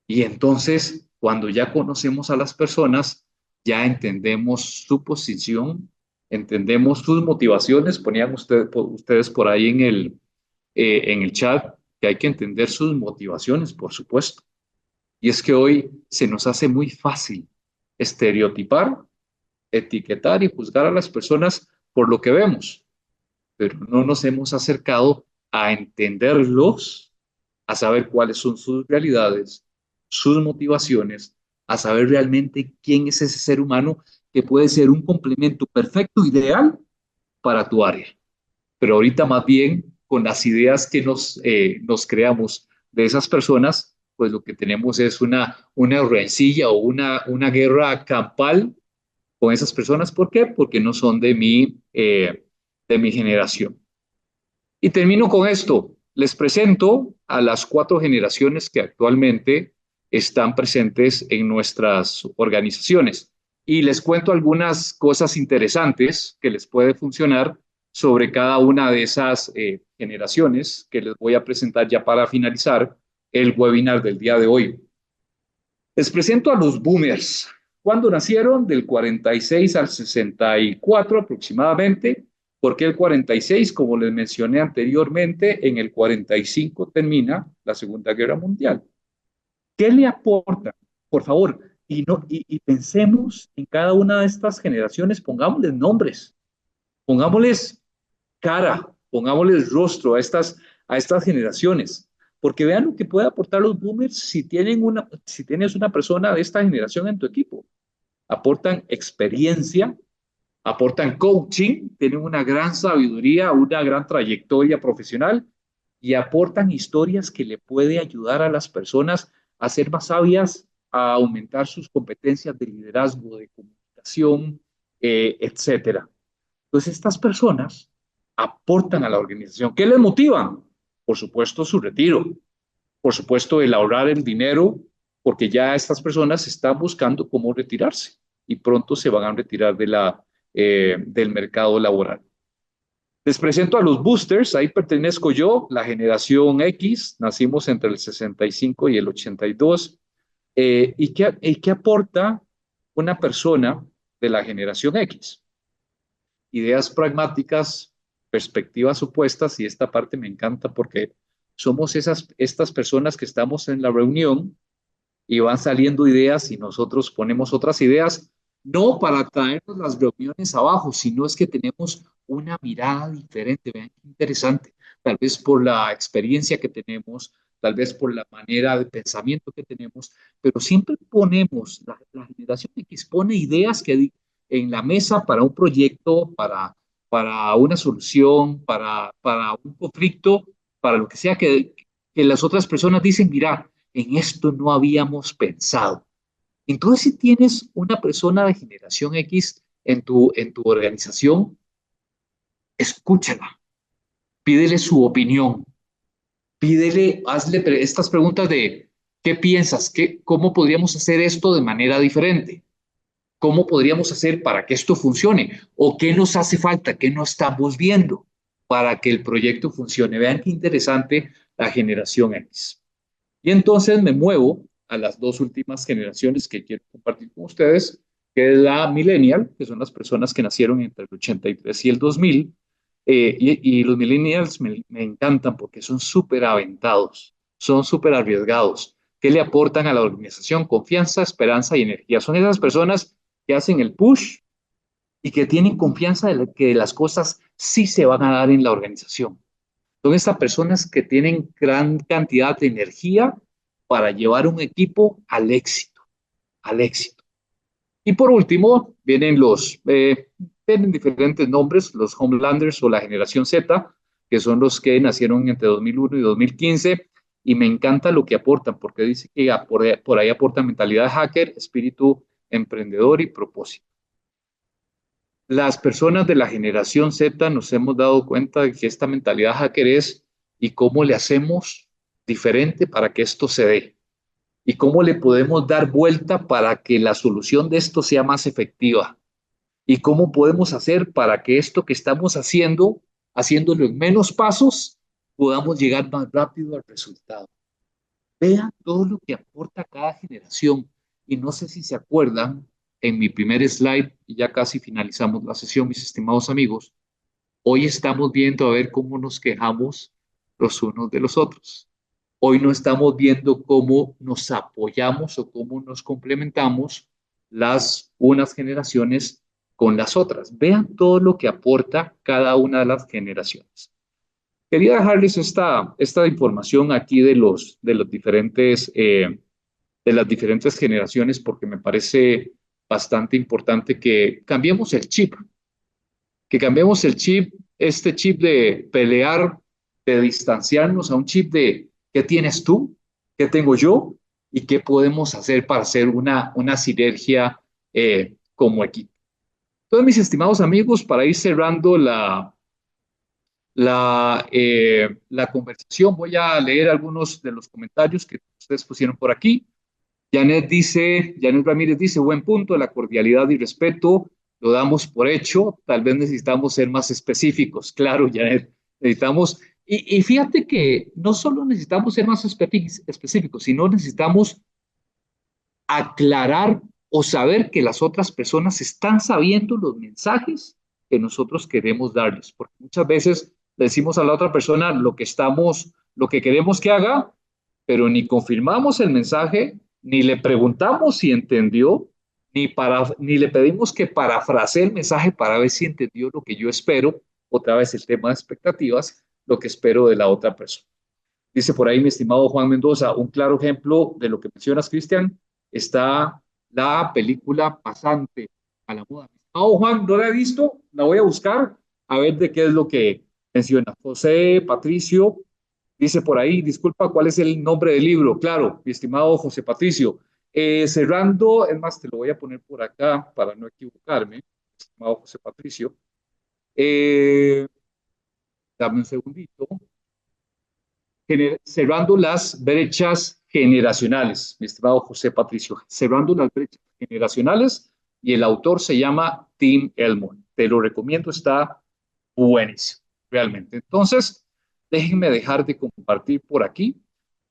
Y entonces, cuando ya conocemos a las personas, ya entendemos su posición, entendemos sus motivaciones. Ponían ustedes por ahí en el chat que hay que entender sus motivaciones, por supuesto. Y es que hoy se nos hace muy fácil estereotipar, etiquetar y juzgar a las personas por lo que vemos, pero no nos hemos acercado a entenderlos, a saber cuáles son sus realidades, sus motivaciones, a saber realmente quién es ese ser humano que puede ser un complemento perfecto, ideal para tu área. Pero ahorita más bien con las ideas que nos creamos de esas personas, pues lo que tenemos es una rencilla o una guerra campal con esas personas. ¿Por qué? Porque no son de mi generación. Y termino con esto. Les presento a las 4 generaciones que actualmente están presentes en nuestras organizaciones. Y les cuento algunas cosas interesantes que les puede funcionar sobre cada una de esas generaciones que les voy a presentar ya para finalizar el webinar del día de hoy. Les presento a los boomers. ¿Cuándo nacieron? Del 46 al 64 aproximadamente. ¿Por qué el 46? Como les mencioné anteriormente, en el 45 termina la Segunda Guerra Mundial. ¿Qué le aporta? Por favor, y pensemos en cada una de estas generaciones, pongámosles nombres, pongámosles cara, pongámosles rostro a estas generaciones, porque vean lo que puede aportar los boomers si tienes una persona de esta generación en tu equipo. aportan experiencia, aportan coaching, tienen una gran sabiduría, una gran trayectoria profesional y aportan historias que le puede ayudar a las personas a ser más sabias, a aumentar sus competencias de liderazgo, de comunicación, etcétera. Entonces, estas personas aportan a la organización. ¿Qué les motivan? Por supuesto, su retiro. Por supuesto, el ahorrar el dinero, porque ya estas personas están buscando cómo retirarse y pronto se van a retirar del mercado laboral. Les presento a los boosters, ahí pertenezco yo, la generación X, nacimos entre el 65 y el 82. ¿Y qué aporta una persona de la generación X? Ideas pragmáticas, perspectivas opuestas, y esta parte me encanta porque somos estas personas que estamos en la reunión y van saliendo ideas y nosotros ponemos otras ideas, no para traernos las reuniones abajo, sino es que tenemos una mirada diferente. Vean qué interesante, tal vez por la experiencia que tenemos, tal vez por la manera de pensamiento que tenemos, pero siempre ponemos, la generación X pone ideas en la mesa para un proyecto, para una solución, para un conflicto, para lo que sea que las otras personas dicen, mira, en esto no habíamos pensado. Entonces, si tienes una persona de generación X en tu organización, escúchala, pídele su opinión, hazle estas preguntas de ¿qué piensas? ¿Cómo podríamos hacer esto de manera diferente? ¿Cómo podríamos hacer para que esto funcione? ¿O qué nos hace falta? ¿Qué no estamos viendo para que el proyecto funcione? Vean qué interesante la generación X. Y entonces me muevo a las dos últimas generaciones que quiero compartir con ustedes, que es la millennial, que son las personas que nacieron entre el 83 y el 2000. Y los millennials me encantan porque son súper aventados, son súper arriesgados. ¿Qué le aportan a la organización? Confianza, esperanza y energía. Son esas personas que hacen el push y que tienen confianza de que las cosas sí se van a dar en la organización. Son estas personas que tienen gran cantidad de energía para llevar un equipo al éxito, al éxito. Y por último, vienen diferentes nombres, los Homelanders o la generación Z, que son los que nacieron entre 2001 y 2015, y me encanta lo que aportan, porque dice que por ahí aportan mentalidad de hacker, espíritu emprendedor y propósito. Las personas de la generación Z nos hemos dado cuenta de que esta mentalidad hacker es y cómo le hacemos diferente para que esto se dé y cómo le podemos dar vuelta para que la solución de esto sea más efectiva y cómo podemos hacer para que esto que estamos haciendo, haciéndolo en menos pasos, podamos llegar más rápido al resultado. Vean todo lo que aporta cada generación. Y no sé si se acuerdan, en mi primer slide, y ya casi finalizamos la sesión, mis estimados amigos, hoy estamos viendo a ver cómo nos quejamos los unos de los otros. Hoy no estamos viendo cómo nos apoyamos o cómo nos complementamos las unas generaciones con las otras. Vean todo lo que aporta cada una de las generaciones. Quería dejarles esta información aquí de las diferentes generaciones porque me parece bastante importante que cambiemos el chip, este chip de pelear, de distanciarnos a un chip de qué tienes tú, qué tengo yo y qué podemos hacer para hacer una sinergia como equipo. Entonces, mis estimados amigos, para ir cerrando la conversación, voy a leer algunos de los comentarios que ustedes pusieron por aquí. Janet Ramírez dice, buen punto, la cordialidad y respeto lo damos por hecho, tal vez necesitamos ser más específicos, claro, Janet, necesitamos, y fíjate que no solo necesitamos ser más específicos, sino necesitamos aclarar o saber que las otras personas están sabiendo los mensajes que nosotros queremos darles, porque muchas veces le decimos a la otra persona lo que queremos que haga, pero ni confirmamos el mensaje, ni le preguntamos si entendió, ni le pedimos que parafrasee el mensaje para ver si entendió lo que yo espero, otra vez el tema de expectativas, lo que espero de la otra persona. Dice por ahí mi estimado Juan Mendoza, un claro ejemplo de lo que mencionas, Cristian, está la película Pasante a la moda. Oh, Juan, no la he visto, la voy a buscar a ver de qué es lo que menciona. José Patricio dice por ahí, disculpa, ¿cuál es el nombre del libro? Claro, mi estimado José Patricio. Cerrando, es más, te lo voy a poner por acá para no equivocarme, estimado José Patricio. Eh, Dame un segundito. Cerrando las brechas generacionales, mi estimado José Patricio, cerrando las brechas generacionales, y el autor se llama Tim Elmore. Te lo recomiendo, está buenísimo, realmente. Entonces, déjenme dejar de compartir por aquí.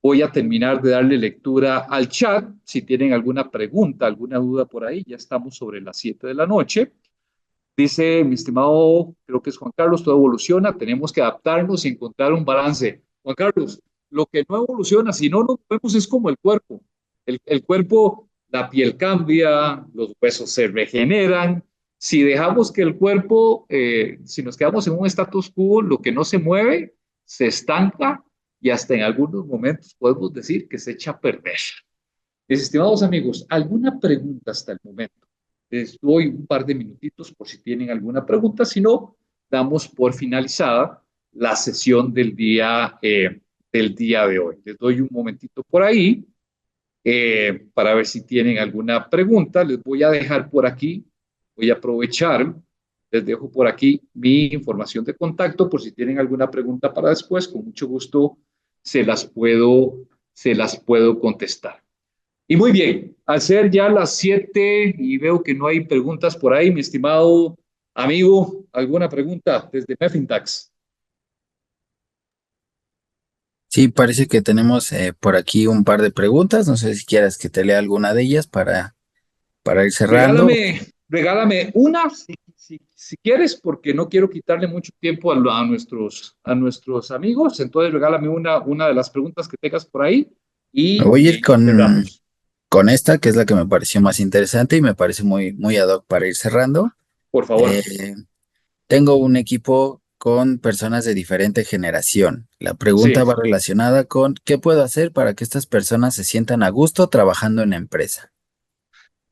Voy a terminar de darle lectura al chat. Si tienen alguna pregunta, alguna duda por ahí, ya estamos sobre las 7 de la noche. Dice mi estimado, creo que es Juan Carlos, todo evoluciona, tenemos que adaptarnos y encontrar un balance. Juan Carlos, lo que no evoluciona, si no nos movemos, es como el cuerpo. El cuerpo, la piel cambia, los huesos se regeneran. Si dejamos que el cuerpo, si nos quedamos en un status quo, lo que no se mueve, se estanca y hasta en algunos momentos podemos decir que se echa a perder. Mis estimados amigos, ¿alguna pregunta hasta el momento? Les doy un par de minutitos por si tienen alguna pregunta. Si no, damos por finalizada la sesión del día de hoy. Les doy un momentito por ahí para ver si tienen alguna pregunta. Les voy a dejar por aquí, voy a aprovechar, les dejo por aquí mi información de contacto por si tienen alguna pregunta para después. Con mucho gusto se las puedo contestar. Y muy bien, al ser ya las 7 y veo que no hay preguntas por ahí, mi estimado amigo, ¿alguna pregunta desde Meffintax? Sí, parece que tenemos por aquí un par de preguntas. No sé si quieras que te lea alguna de ellas para ir cerrando. Regálame una si quieres, porque no quiero quitarle mucho tiempo a nuestros amigos. Entonces, regálame una de las preguntas que tengas por ahí Me y voy a ir cerramos, con esta, que es la que me pareció más interesante y me parece muy ad hoc para ir cerrando. por favor. Eh, Tengo un equipo con personas de diferente generación. La pregunta va Sí. relacionada con ¿qué puedo hacer para que estas personas se sientan a gusto trabajando en la empresa?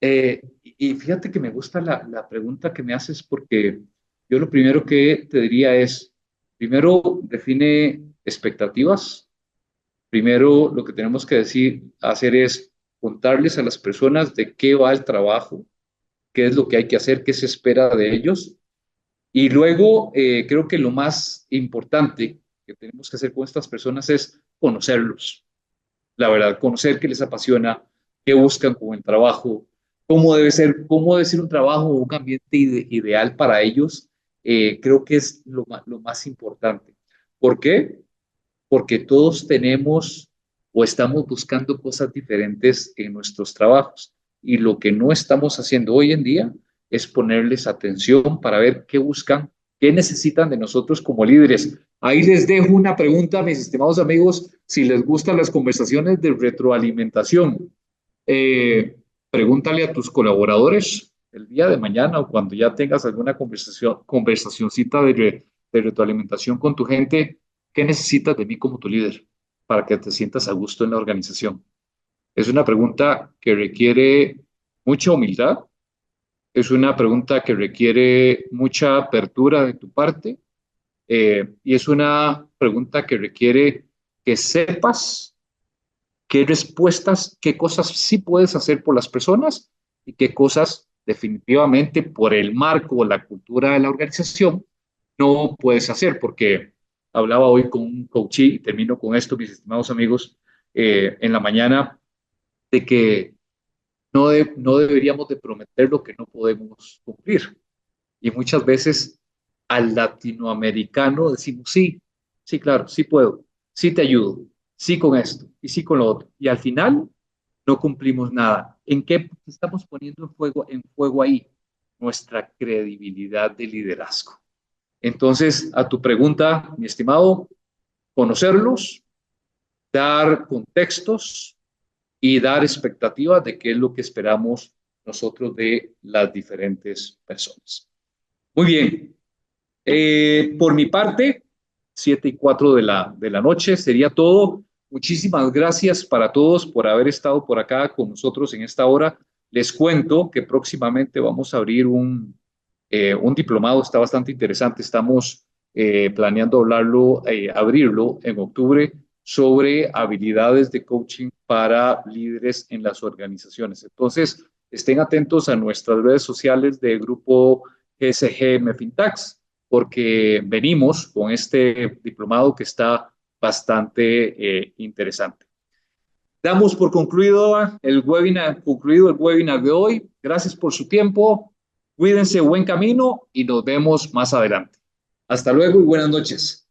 Y fíjate que me gusta la pregunta que me haces porque yo lo primero que te diría es, primero define expectativas, primero lo que tenemos que hacer es contarles a las personas de qué va el trabajo, qué es lo que hay que hacer, qué se espera de ellos. Y luego creo que lo más importante que tenemos que hacer con estas personas es conocerlos, la verdad, conocer qué les apasiona, qué buscan con el trabajo, cómo debe ser un trabajo o un ambiente ideal para ellos. Creo que es lo más importante. ¿Por qué? Porque todos tenemos o estamos buscando cosas diferentes en nuestros trabajos. Y lo que no estamos haciendo hoy en día es ponerles atención para ver qué buscan, qué necesitan de nosotros como líderes. Ahí les dejo una pregunta, mis estimados amigos, si les gustan las conversaciones de retroalimentación. Pregúntale a tus colaboradores el día de mañana o cuando ya tengas alguna conversacioncita de retroalimentación con tu gente. ¿Qué necesitas de mí como tu líder para que te sientas a gusto en la organización? Es una pregunta que requiere mucha humildad, es una pregunta que requiere mucha apertura de tu parte y es una pregunta que requiere que sepas qué respuestas, qué cosas sí puedes hacer por las personas y qué cosas definitivamente por el marco o la cultura de la organización no puedes hacer, porque hablaba hoy con un coach y termino con esto, mis estimados amigos, en la mañana, de que no deberíamos de prometer lo que no podemos cumplir. Y muchas veces al latinoamericano decimos, sí, sí, claro, sí puedo, sí te ayudo, sí con esto y sí con lo otro. Y al final no cumplimos nada. ¿En qué estamos poniendo en juego ahí? Nuestra credibilidad de liderazgo. Entonces, a tu pregunta, mi estimado, conocerlos, dar contextos y dar expectativas de qué es lo que esperamos nosotros de las diferentes personas. Muy bien. Por mi parte, 7:04 de la noche sería todo. Muchísimas gracias para todos por haber estado por acá con nosotros en esta hora. Les cuento que próximamente vamos a abrir un diplomado, está bastante interesante. Estamos planeando abrirlo en octubre sobre habilidades de coaching para líderes en las organizaciones. Entonces, estén atentos a nuestras redes sociales del grupo GSG Fintax, porque venimos con este diplomado que está bastante interesante. Damos por concluido el webinar de hoy. Gracias por su tiempo. Cuídense, buen camino y nos vemos más adelante. Hasta luego y buenas noches.